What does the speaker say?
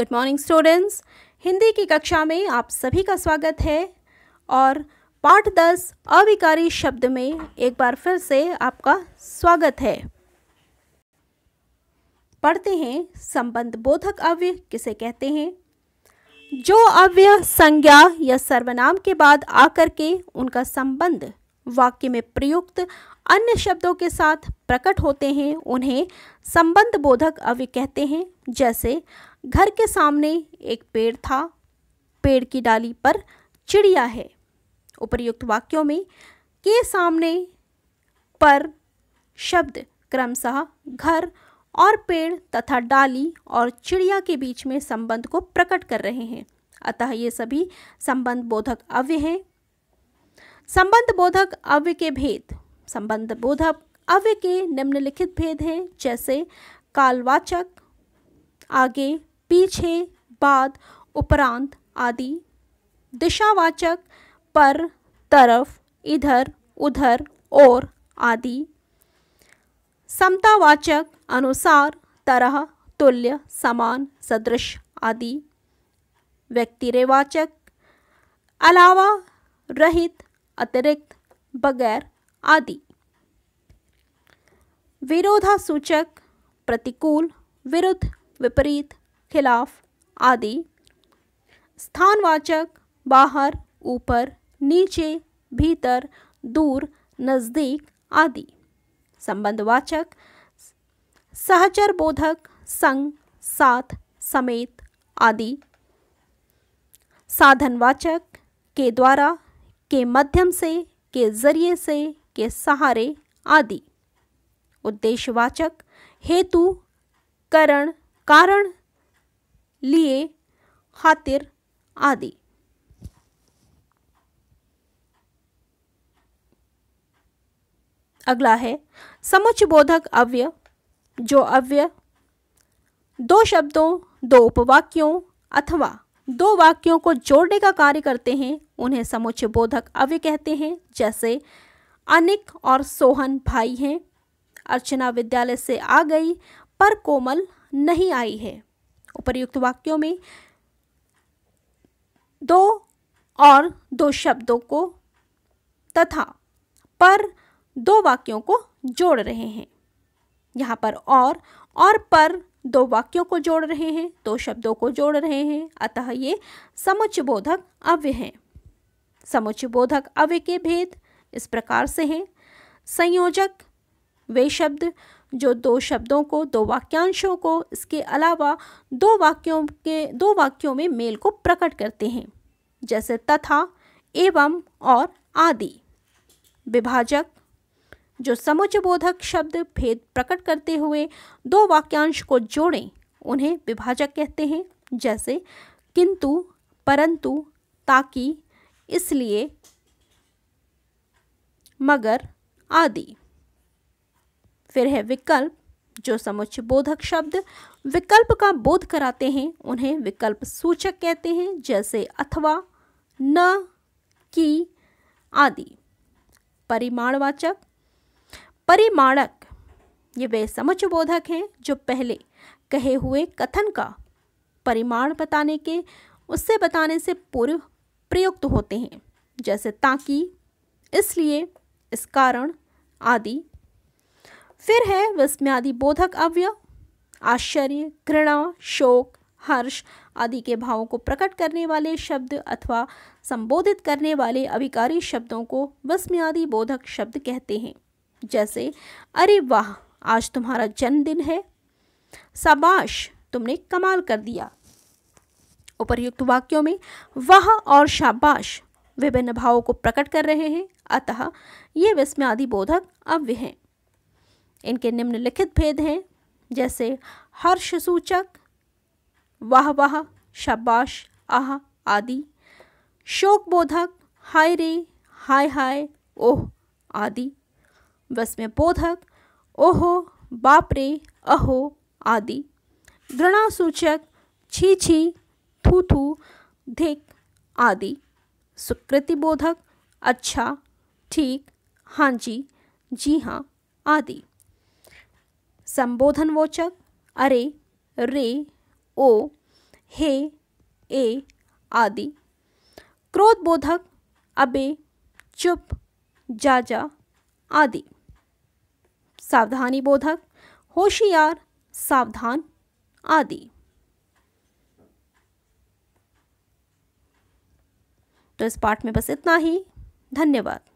Good morning students. Hindi की कक्षा में आप सभी का स्वागत है और पाठ 10 अविकारी शब्द में एक बार फिर से आपका स्वागत है। पढ़ते हैं संबंध बोधक अव्यय किसे कहते हैं। जो अव्यय संज्ञा या सर्वनाम के बाद आकर के उनका संबंध वाक्य में प्रयुक्त अन्य शब्दों के साथ प्रकट होते हैं उन्हें संबंध बोधक अव्यय कहते हैं। जैसे घर के सामने एक पेड़ था, पेड़ की डाली पर चिड़िया है। उपर्युक्त वाक्यों में के सामने पर शब्द क्रमशः घर और पेड़ तथा डाली और चिड़िया के बीच में संबंध को प्रकट कर रहे हैं, अतः ये सभी संबंध बोधक अव्यय हैं। संबंध बोधक अव्यय के भेद। संबंध बोधक अव्यय के निम्नलिखित भेद हैं, जैसे कालवाचक, आगे, पीछे, बाद, उपरांत आदि। दिशावाचक, पर, तरफ, इधर, उधर, और आदि। समतावाचक, अनुसार, तरह, तुल्य, समान, सदृश आदि। व्यक्तिरेवाचक, अलावा, रहित, अतिरिक्त, बगैर आदि। विरोधासूचक, प्रतिकूल, विरुद्ध, विपरीत, खिलाफ आदि। स्थानवाचक, बाहर, ऊपर, नीचे, भीतर, दूर, नजदीक आदि। संबंधवाचक, सहचर बोधक, संग, साथ, समेत आदि। साधनवाचक, के द्वारा, के माध्यम से, के जरिए से, के सहारे आदि। उद्देश्यवाचक, हेतु, कारण, कारण, लिए, खातिर आदि। अगला है समुच्चयबोधक अव्यय। जो अव्यय दो शब्दों, दो उपवाक्यों अथवा दो वाक्यों को जोड़ने का कार्य करते हैं उन्हें समुच्चयबोधक अव्यय कहते हैं। जैसे अनिक और सोहन भाई हैं। अर्चना विद्यालय से आ गई पर कोमल नहीं आई है। उपर्युक्त वाक्यों में दो और दो शब्दों को तथा पर दो वाक्यों को जोड़ रहे हैं। यहाँ पर और पर दो वाक्यों को जोड़ रहे हैं, दो शब्दों को जोड़ रहे हैं, अतः ये समुच्चयबोधक अव्यय हैं। समुच्चयबोधक अव्यय के भेद इस प्रकार से हैं। संयोजक, वे शब्द जो दो शब्दों को, दो वाक्यांशों को, इसके अलावा दो वाक्यों में मेल को प्रकट करते हैं, जैसे तथा, एवं और आदि। विभाजक, जो समुच्चयबोधक शब्द भेद प्रकट करते हुए दो वाक्यांश को जोड़ें उन्हें विभाजक कहते हैं। जैसे किंतु, परंतु, ताकि, इसलिए, मगर आदि। फिर है विकल्प, जो समुच्चयबोधक शब्द विकल्प का बोध कराते हैं उन्हें विकल्प सूचक कहते हैं। जैसे अथवा, न, की आदि। परिमाणवाचक, परिमाणक, ये वे समुच्चयबोधक हैं जो पहले कहे हुए कथन का परिमाण बताने के उससे बताने से पूर्व प्रयुक्त होते हैं। जैसे ताकि, इसलिए, इस कारण आदि। फिर है विस्मयादि बोधक अव्यय। आश्चर्य, घृणा, शोक, हर्ष आदि के भावों को प्रकट करने वाले शब्द अथवा संबोधित करने वाले अविकारी शब्दों को विस्मयादि बोधक शब्द कहते हैं। जैसे अरे वाह, आज तुम्हारा जन्मदिन है। शाबाश, तुमने कमाल कर दिया। उपर्युक्त वाक्यों में वाह और शाबाश विभिन्न भावों को प्रकट कर रहे हैं, अतः ये विस्मयादि बोधक अव्यय हैं। इनके निम्नलिखित भेद हैं, जैसे हर्ष सूचक, वाह वाह, शाबाश, आह आदि। शोक बोधक, हाय रे, हाय हाय, ओह आदि। विस्मय बोधक, ओहो, बाप रे, अहो आदि। घृणा सूचक, छी छी, थू थू, धिक आदि। स्वीकृति बोधक, अच्छा, ठीक, हाँ जी हाँ आदि। संबोधनवाचक, अरे, रे, ओ, हे, ए आदि। क्रोधबोधक अबे, चुप, जा आदि। सावधानी बोधक होशियार, सावधान आदि। तो इस पाठ में बस इतना ही। धन्यवाद।